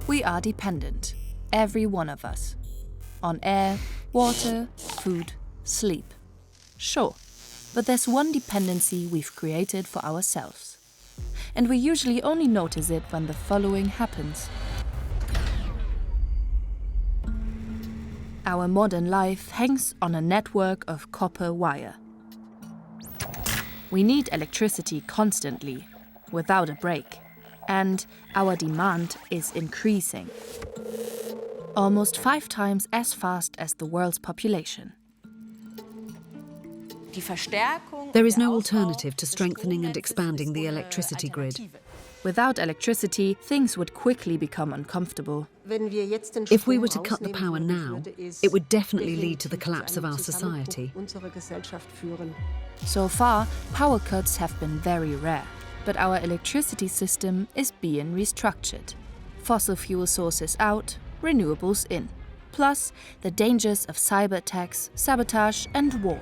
We are dependent, every one of us, on air, water, food, sleep. Sure, but there's one dependency we've created for ourselves. And we usually only notice it when the following happens. Our modern life hangs on a network of copper wire. We need electricity constantly, without a break. And our demand is increasing. Almost 5 times as fast as the world's population. There is no alternative to strengthening and expanding the electricity grid. Without electricity, things would quickly become uncomfortable. If we were to cut the power now, it would definitely lead to the collapse of our society. So far, power cuts have been very rare. But our electricity system is being restructured. Fossil fuel sources out, renewables in. Plus, the dangers of cyber attacks, sabotage and war.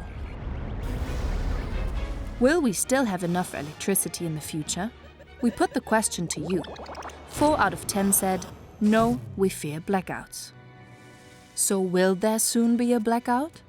Will we still have enough electricity in the future? We put the question to you. 4 out of 10 said, no, we fear blackouts. So will there soon be a blackout?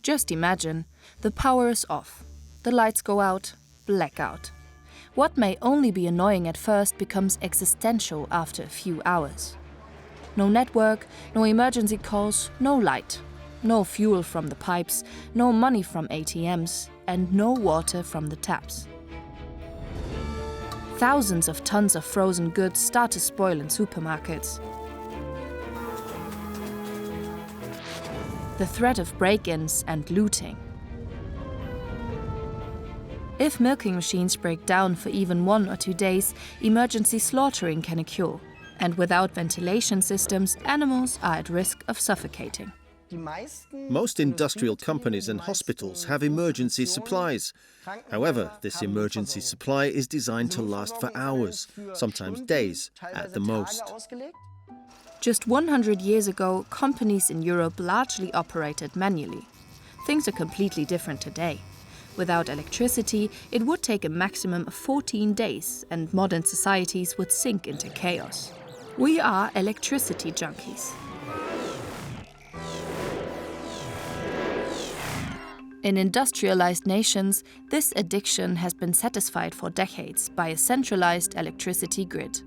Just imagine, the power is off, the lights go out, blackout. What may only be annoying at first becomes existential after a few hours. No network, no emergency calls, no light, no fuel from the pipes, no money from ATMs, and no water from the taps. Thousands of tons of frozen goods start to spoil in supermarkets. The threat of break-ins and looting. If milking machines break down for even 1 or 2 days, emergency slaughtering can occur. And without ventilation systems, animals are at risk of suffocating. Most industrial companies and hospitals have emergency supplies. However, this emergency supply is designed to last for hours, sometimes days at the most. Just 100 years ago, companies in Europe largely operated manually. Things are completely different today. Without electricity, it would take a maximum of 14 days, and modern societies would sink into chaos. We are electricity junkies. In industrialized nations, this addiction has been satisfied for decades by a centralized electricity grid.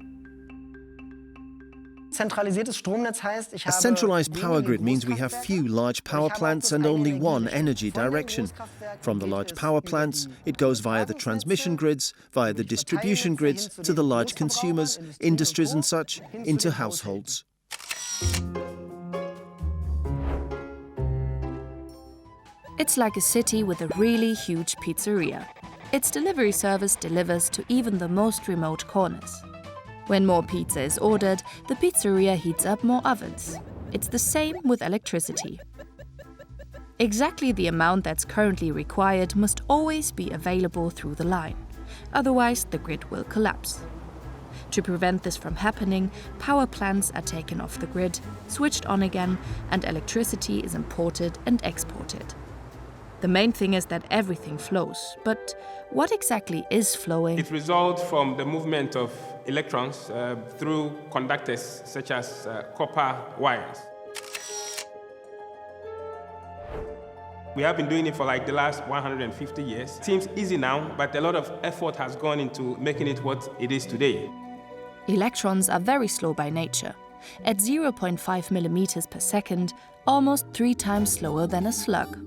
A centralized power grid means we have few large power plants and only one energy direction. From the large power plants, it goes via the transmission grids, via the distribution grids, to the large consumers, industries and such, into households. It's like a city with a really huge pizzeria. Its delivery service delivers to even the most remote corners. When more pizza is ordered, the pizzeria heats up more ovens. It's the same with electricity. Exactly the amount that's currently required must always be available through the line. Otherwise, the grid will collapse. To prevent this from happening, power plants are taken off the grid, switched on again, and electricity is imported and exported. The main thing is that everything flows. But what exactly is flowing? It results from the movement of electrons through conductors such as copper wires. We have been doing it for like the last 150 years. It seems easy now, but a lot of effort has gone into making it what it is today. Electrons are very slow by nature. At 0.5 millimeters per second, almost 3 times slower than a slug.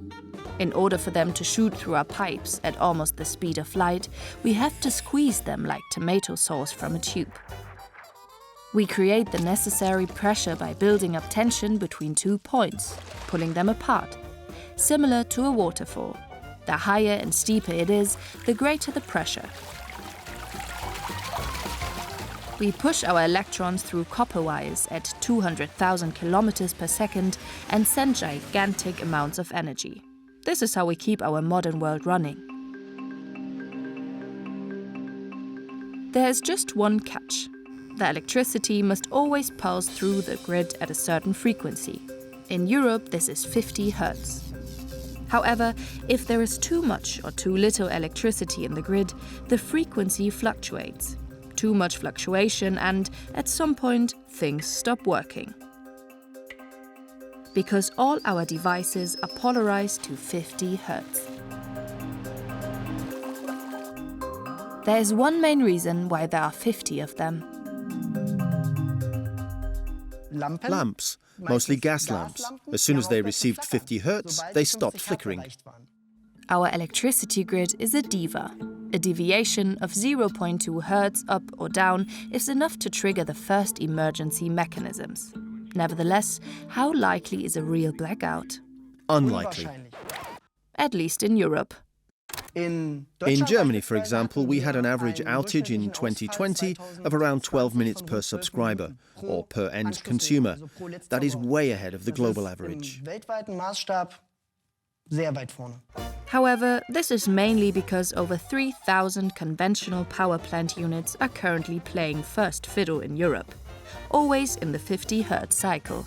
In order for them to shoot through our pipes at almost the speed of light, we have to squeeze them like tomato sauce from a tube. We create the necessary pressure by building up tension between 2 points, pulling them apart. Similar to a waterfall. The higher and steeper it is, the greater the pressure. We push our electrons through copper wires at 200,000 kilometers per second and send gigantic amounts of energy. This is how we keep our modern world running. There is just one catch. The electricity must always pulse through the grid at a certain frequency. In Europe, this is 50 Hz. However, if there is too much or too little electricity in the grid, the frequency fluctuates. Too much fluctuation and, at some point, things stop working. Because all our devices are polarized to 50 Hz. There is one main reason why there are 50 of them. Lamps, mostly gas lamps. As soon as they received 50 Hz, they stopped flickering. Our electricity grid is a diva. A deviation of 0.2 Hz up or down is enough to trigger the first emergency mechanisms. Nevertheless, how likely is a real blackout? Unlikely. At least in Europe. In Germany, for example, we had an average outage in 2020 of around 12 minutes per subscriber, or per end consumer. That is way ahead of the global average. However, this is mainly because over 3,000 conventional power plant units are currently playing first fiddle in Europe, always in the 50 Hz cycle.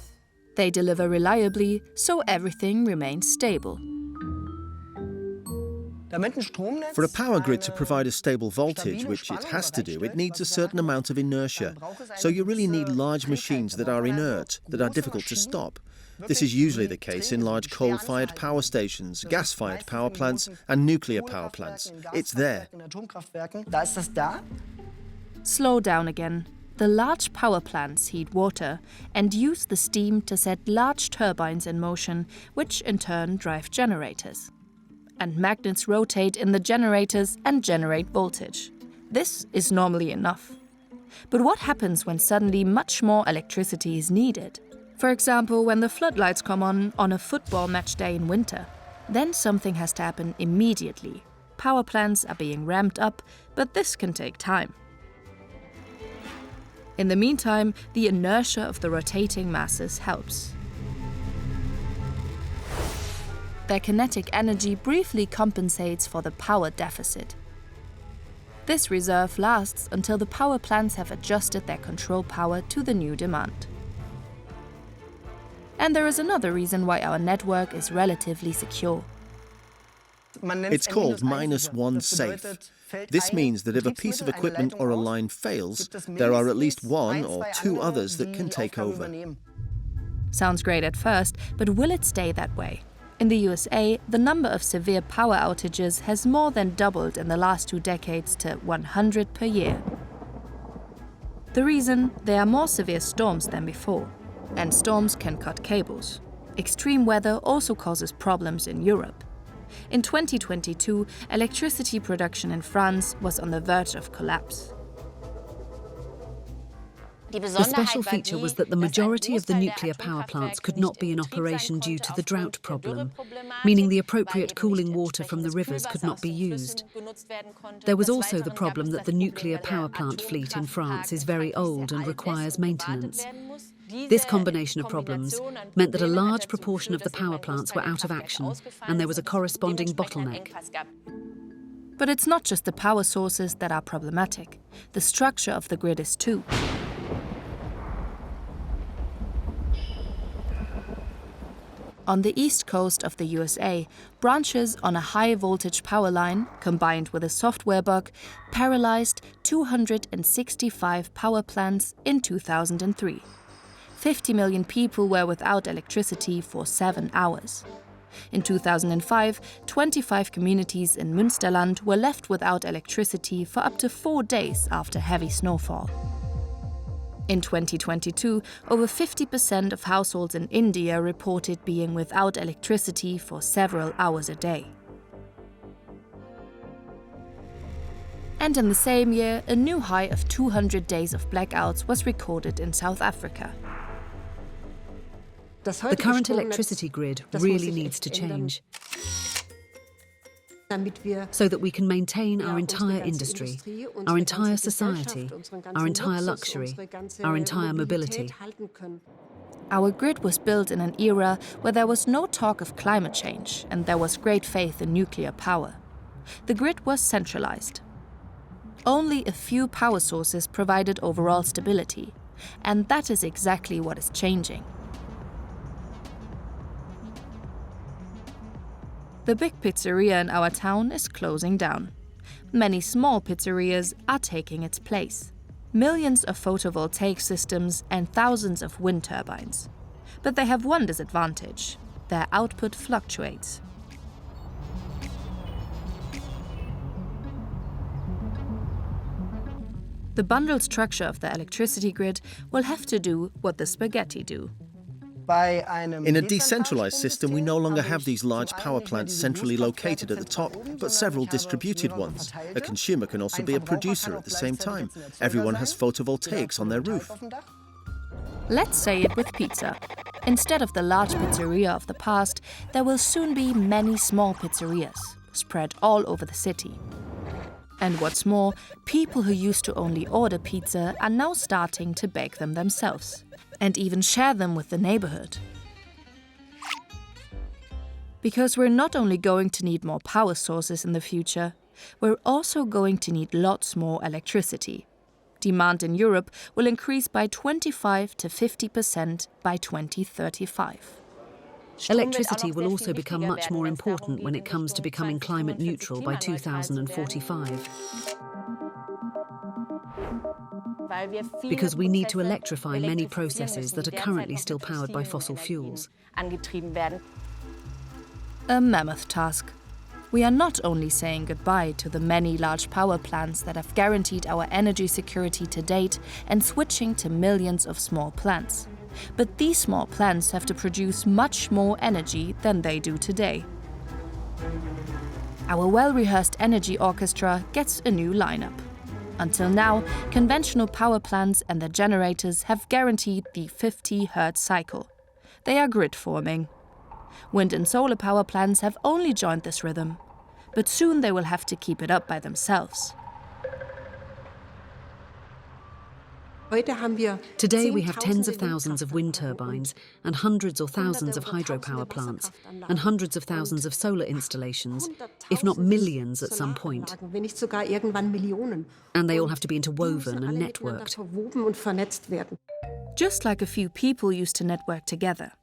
They deliver reliably, so everything remains stable. For a power grid to provide a stable voltage, which it has to do, it needs a certain amount of inertia. So you really need large machines that are inert, that are difficult to stop. This is usually the case in large coal-fired power stations, gas-fired power plants and nuclear power plants. It's there. Slow down again. The large power plants heat water and use the steam to set large turbines in motion, which in turn drive generators. And magnets rotate in the generators and generate voltage. This is normally enough. But what happens when suddenly much more electricity is needed? For example, when the floodlights come on a football match day in winter. Then something has to happen immediately. Power plants are being ramped up, but this can take time. In the meantime, the inertia of the rotating masses helps. Their kinetic energy briefly compensates for the power deficit. This reserve lasts until the power plants have adjusted their control power to the new demand. And there is another reason why our network is relatively secure. It's called -1 safe. This means that if a piece of equipment or a line fails, there are at least one or two others that can take over. Sounds great at first, but will it stay that way? In the USA, the number of severe power outages has more than doubled in the last 2 decades to 100 per year. The reason? There are more severe storms than before, and storms can cut cables. Extreme weather also causes problems in Europe. In 2022, electricity production in France was on the verge of collapse. The special feature was that the majority of the nuclear power plants could not be in operation due to the drought problem, meaning the appropriate cooling water from the rivers could not be used. There was also the problem that the nuclear power plant fleet in France is very old and requires maintenance. This combination of problems meant that a large proportion of the power plants were out of action, and there was a corresponding bottleneck. But it's not just the power sources that are problematic. The structure of the grid is too. On the east coast of the USA, branches on a high-voltage power line, combined with a software bug, paralyzed 265 power plants in 2003. 50 million people were without electricity for 7 hours. In 2005, 25 communities in Münsterland were left without electricity for up to 4 days after heavy snowfall. In 2022, over 50% of households in India reported being without electricity for several hours a day. And in the same year, a new high of 200 days of blackouts was recorded in South Africa. The current electricity grid really needs to change, so that we can maintain our entire industry, our entire society, our entire luxury, our entire mobility. Our grid was built in an era where there was no talk of climate change and there was great faith in nuclear power. The grid was centralized. Only a few power sources provided overall stability, and that is exactly what is changing. The big pizzeria in our town is closing down. Many small pizzerias are taking its place. Millions of photovoltaic systems and thousands of wind turbines. But they have one disadvantage: their output fluctuates. The bundled structure of the electricity grid will have to do what the spaghetti do. In a decentralized system, we no longer have these large power plants centrally located at the top, but several distributed ones. A consumer can also be a producer at the same time. Everyone has photovoltaics on their roof. Let's say it with pizza. Instead of the large pizzeria of the past, there will soon be many small pizzerias, spread all over the city. And what's more, people who used to only order pizza are now starting to bake them themselves, and even share them with the neighborhood. Because we're not only going to need more power sources in the future, we're also going to need lots more electricity. Demand in Europe will increase by 25 to 50% by 2035. Electricity will also become much more important when it comes to becoming climate neutral by 2045. Because we need to electrify many processes that are currently still powered by fossil fuels. A mammoth task. We are not only saying goodbye to the many large power plants that have guaranteed our energy security to date and switching to millions of small plants. But these small plants have to produce much more energy than they do today. Our well-rehearsed energy orchestra gets a new lineup. Until now, conventional power plants and their generators have guaranteed the 50 Hz cycle. They are grid-forming. Wind and solar power plants have only joined this rhythm, but soon they will have to keep it up by themselves. Today we have tens of thousands of wind turbines and hundreds or thousands of hydropower plants and hundreds of thousands of solar installations, if not millions at some point. And they all have to be interwoven and networked. Just like a few people used to network together,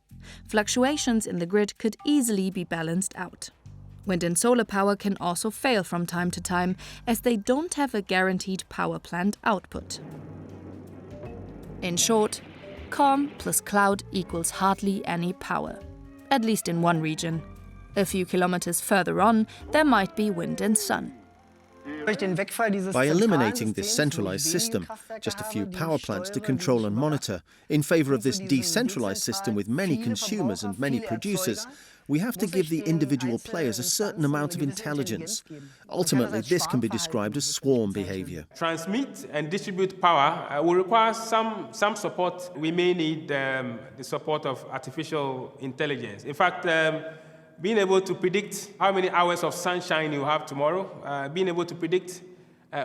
fluctuations in the grid could easily be balanced out. Wind and solar power can also fail from time to time, as they don't have a guaranteed power plant output. In short, calm plus cloud equals hardly any power, at least in one region. A few kilometers further on, there might be wind and sun. By eliminating this centralized system, just a few power plants to control and monitor, in favor of this decentralized system with many consumers and many producers, we have to give the individual players a certain amount of intelligence. Ultimately, this can be described as swarm behavior. Transmit and distribute power will require some support. We may need the support of artificial intelligence. In fact, being able to predict how many hours of sunshine you have tomorrow, being able to predict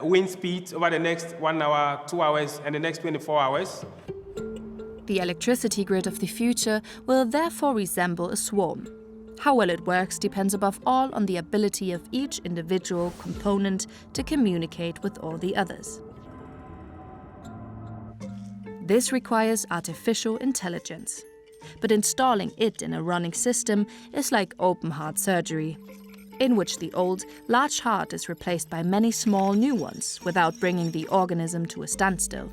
wind speed over the next 1 hour, 2 hours, and the next 24 hours. The electricity grid of the future will therefore resemble a swarm. How well it works depends above all on the ability of each individual component to communicate with all the others. This requires artificial intelligence. But installing it in a running system is like open heart surgery, in which the old, large heart is replaced by many small new ones without bringing the organism to a standstill,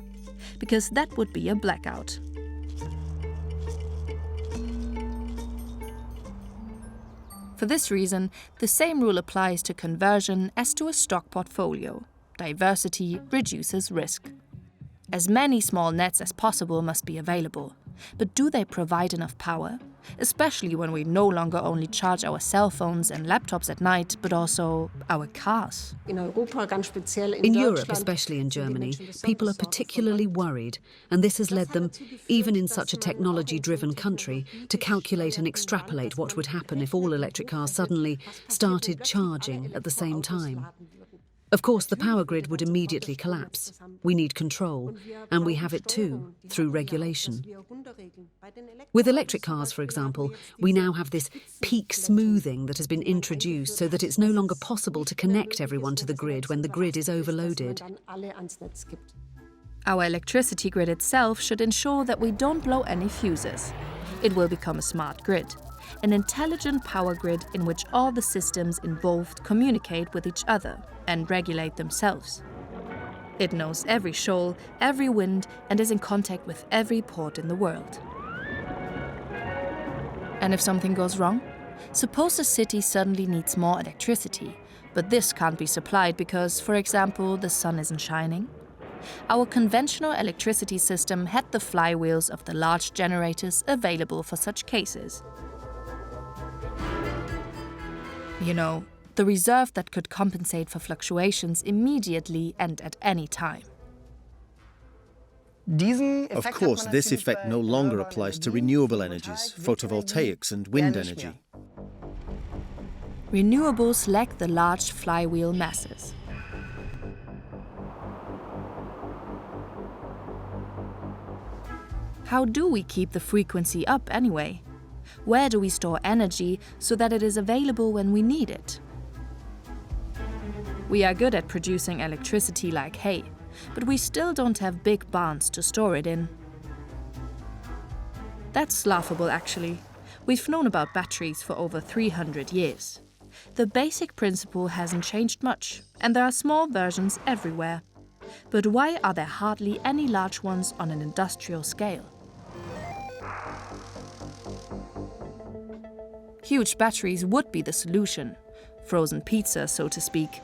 because that would be a blackout. For this reason, the same rule applies to conversion as to a stock portfolio. Diversity reduces risk. As many small nets as possible must be available. But do they provide enough power? Especially when we no longer only charge our cell phones and laptops at night, but also our cars. In Europe, especially in Germany, people are particularly worried, and this has led them, even in such a technology-driven country, to calculate and extrapolate what would happen if all electric cars suddenly started charging at the same time. Of course, the power grid would immediately collapse. We need control, and we have it too, through regulation. With electric cars, for example, we now have this peak smoothing that has been introduced so that it's no longer possible to connect everyone to the grid when the grid is overloaded. Our electricity grid itself should ensure that we don't blow any fuses. It will become a smart grid, an intelligent power grid in which all the systems involved communicate with each other and regulate themselves. It knows every shoal, every wind, and is in contact with every port in the world. And if something goes wrong? Suppose a city suddenly needs more electricity, but this can't be supplied because, for example, the sun isn't shining. Our conventional electricity system had the flywheels of the large generators available for such cases. You know, the reserve that could compensate for fluctuations immediately and at any time. Of course, this effect no longer applies to renewable energies, photovoltaics and wind energy. Renewables lack the large flywheel masses. How do we keep the frequency up anyway? Where do we store energy so that it is available when we need it? We are good at producing electricity like hay, but we still don't have big barns to store it in. That's laughable, actually. We've known about batteries for over 300 years. The basic principle hasn't changed much, and there are small versions everywhere. But why are there hardly any large ones on an industrial scale? Huge batteries would be the solution. Frozen pizza, so to speak.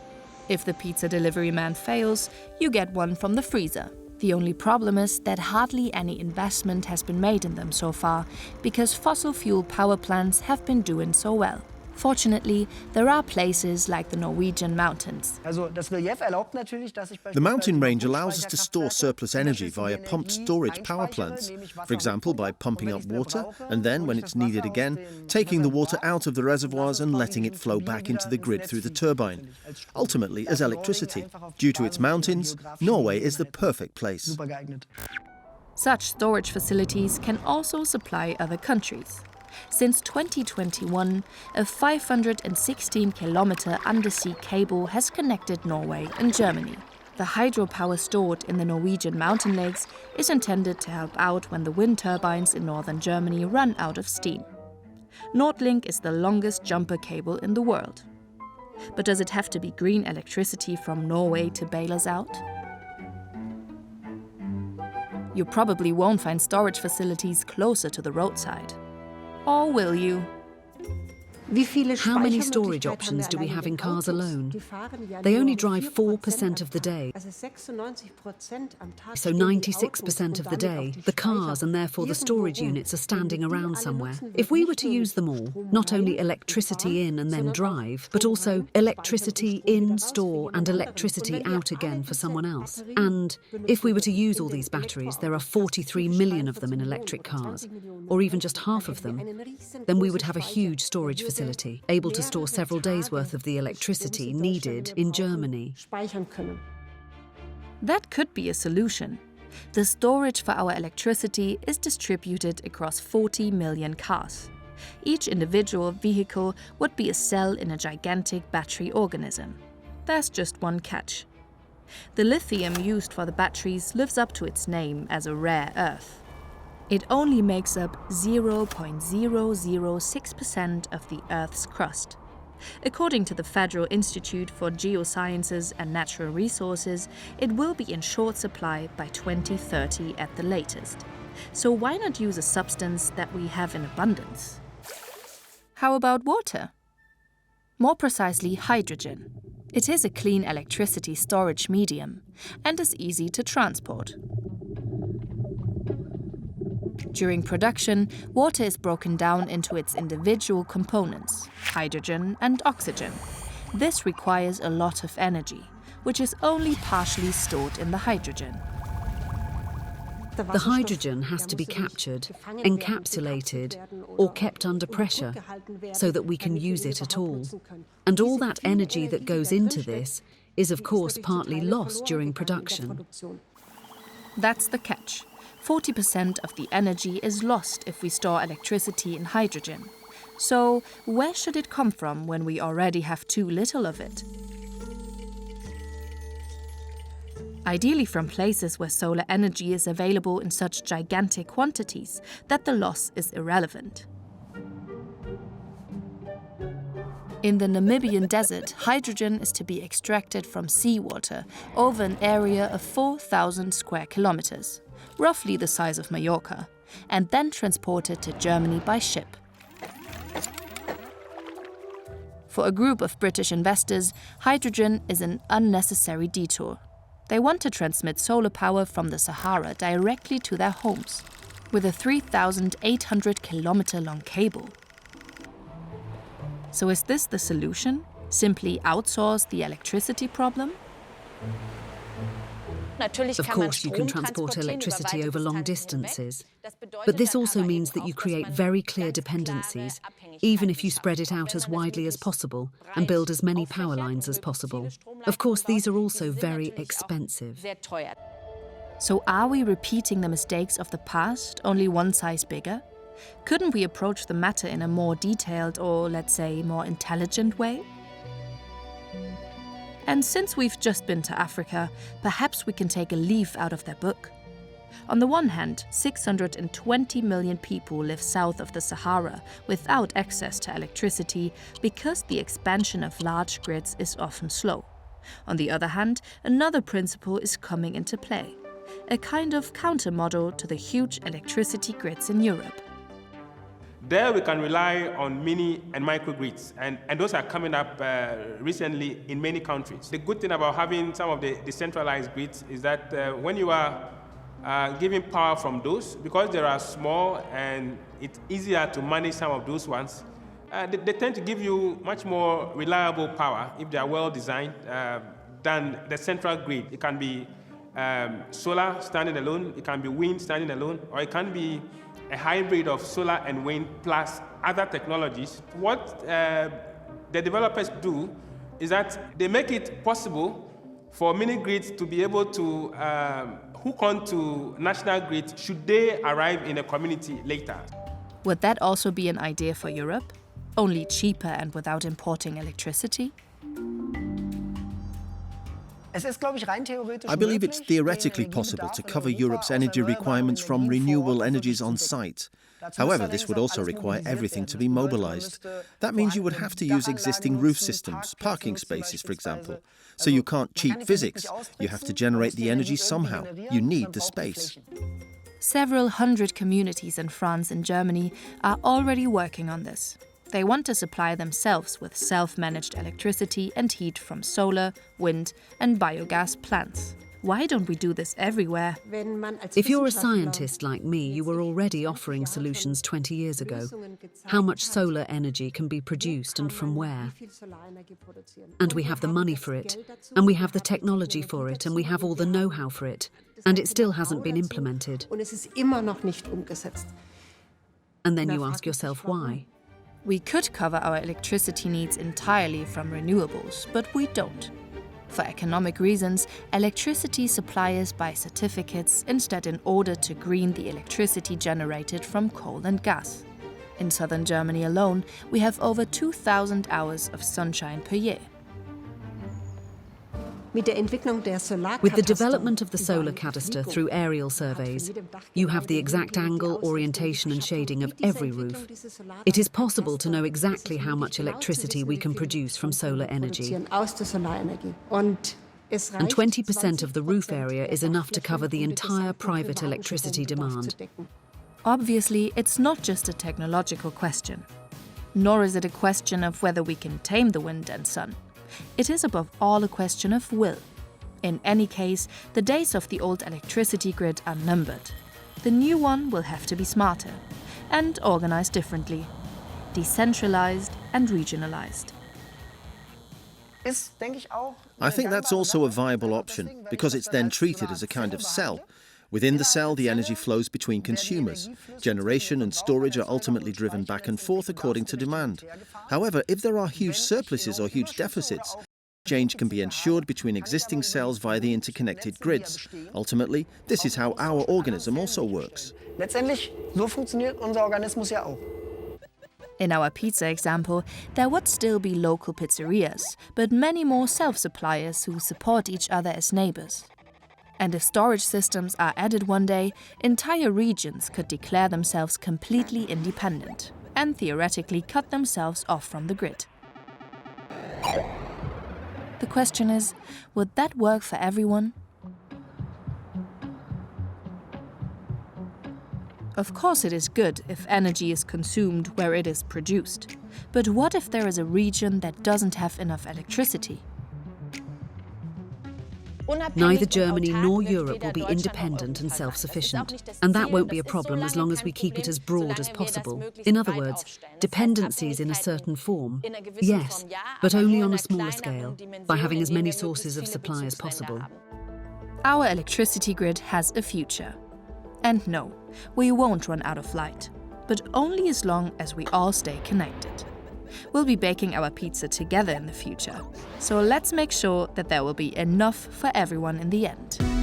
If the pizza delivery man fails, you get one from the freezer. The only problem is that hardly any investment has been made in them so far, because fossil fuel power plants have been doing so well. Fortunately, there are places like the Norwegian mountains. The mountain range allows us to store surplus energy via pumped storage power plants, for example by pumping up water and then, when it's needed again, taking the water out of the reservoirs and letting it flow back into the grid through the turbine, ultimately as electricity. Due to its mountains, Norway is the perfect place. Such storage facilities can also supply other countries. Since 2021, a 516-kilometer undersea cable has connected Norway and Germany. The hydropower stored in the Norwegian mountain lakes is intended to help out when the wind turbines in northern Germany run out of steam. NordLink is the longest jumper cable in the world. But does it have to be green electricity from Norway to bail us out? You probably won't find storage facilities closer to the roadside. Or will you? How many storage options do we have in cars alone? They only drive 4% of the day. So 96% of the day, the cars and therefore the storage units are standing around somewhere. If we were to use them all, not only electricity in and then drive, but also electricity in, store, and electricity out again for someone else. And if we were to use all these batteries, there are 43 million of them in electric cars, or even just half of them, then we would have a huge storage facility, able to store several days' worth of the electricity needed in Germany. That could be a solution. The storage for our electricity is distributed across 40 million cars. Each individual vehicle would be a cell in a gigantic battery organism. There's just one catch. The lithium used for the batteries lives up to its name as a rare earth. It only makes up 0.006% of the Earth's crust. According to the Federal Institute for Geosciences and Natural Resources, it will be in short supply by 2030 at the latest. So why not use a substance that we have in abundance? How about water? More precisely, hydrogen. It is a clean electricity storage medium and is easy to transport. During production, water is broken down into its individual components, hydrogen and oxygen. This requires a lot of energy, which is only partially stored in the hydrogen. The hydrogen has to be captured, encapsulated, or kept under pressure so that we can use it at all. And all that energy that goes into this is of course partly lost during production. That's the catch. 40% of the energy is lost if we store electricity in hydrogen. So where should it come from when we already have too little of it? Ideally from places where solar energy is available in such gigantic quantities that the loss is irrelevant. In the Namibian desert, hydrogen is to be extracted from seawater over an area of 4,000 square kilometers, roughly the size of Mallorca, and then transported to Germany by ship. For a group of British investors, hydrogen is an unnecessary detour. They want to transmit solar power from the Sahara directly to their homes, with a 3,800-kilometer-long cable. So is this the solution? Simply outsource the electricity problem? Of course, you can transport electricity over long distances, but this also means that you create very clear dependencies, even if you spread it out as widely as possible and build as many power lines as possible. Of course, these are also very expensive. So are we repeating the mistakes of the past, only one size bigger? Couldn't we approach the matter in a more detailed or, let's say, more intelligent way? And since we've just been to Africa, perhaps we can take a leaf out of their book. On the one hand, 620 million people live south of the Sahara without access to electricity because the expansion of large grids is often slow. On the other hand, another principle is coming into play, a kind of counter-model to the huge electricity grids in Europe. There we can rely on mini and microgrids, and those are coming up recently in many countries. The good thing about having some of the decentralized grids is that when you are giving power from those, because they are small and it's easier to manage some of those ones, they tend to give you much more reliable power if they are well designed than the central grid. It can be solar standing alone, it can be wind standing alone, or it can be a hybrid of solar and wind plus other technologies. What the developers do is that they make it possible for mini grids to be able to hook on to national grids should they arrive in a community later. Would that also be an idea for Europe? Only cheaper and without importing electricity? I believe it's theoretically possible to cover Europe's energy requirements from renewable energies on site. However, this would also require everything to be mobilized. That means you would have to use existing roof systems, parking spaces, for example. So you can't cheat physics. You have to generate the energy somehow. You need the space. Several hundred communities in France and Germany are already working on this. They want to supply themselves with self-managed electricity and heat from solar, wind and biogas plants. Why don't we do this everywhere? If you're a scientist like me, you were already offering solutions 20 years ago. How much solar energy can be produced and from where? And we have the money for it, and we have the technology for it, and we have all the know-how for it, and it still hasn't been implemented. And then you ask yourself why. We could cover our electricity needs entirely from renewables, but we don't. For economic reasons, electricity suppliers buy certificates instead in order to green the electricity generated from coal and gas. In southern Germany alone, we have over 2,000 hours of sunshine per year. With the development of the solar cadaster through aerial surveys, you have the exact angle, orientation and shading of every roof. It is possible to know exactly how much electricity we can produce from solar energy. And 20% of the roof area is enough to cover the entire private electricity demand. Obviously, it's not just a technological question. Nor is it a question of whether we can tame the wind and sun. It is above all a question of will. In any case, the days of the old electricity grid are numbered. The new one will have to be smarter and organized differently, decentralized and regionalized. I think that's also a viable option, because it's then treated as a kind of cell. Within the cell, the energy flows between consumers. Generation and storage are ultimately driven back and forth according to demand. However, if there are huge surpluses or huge deficits, Exchange can be ensured between existing cells via the interconnected grids. Ultimately, this is how our organism also works. Letztendlich, so funktioniert unser Organismus ja auch. In our pizza example, there would still be local pizzerias, but many more self-suppliers who support each other as neighbors. And if storage systems are added one day, entire regions could declare themselves completely independent and theoretically cut themselves off from the grid. The question is, would that work for everyone? Of course it is good if energy is consumed where it is produced. But what if there is a region that doesn't have enough electricity? Neither Germany nor Europe will be independent and self-sufficient. And that won't be a problem as long as we keep it as broad as possible. In other words, dependencies in a certain form, yes, but only on a smaller scale, by having as many sources of supply as possible. Our electricity grid has a future. And no, we won't run out of light, but only as long as we all stay connected. We'll be baking our pizza together in the future, so let's make sure that there will be enough for everyone in the end.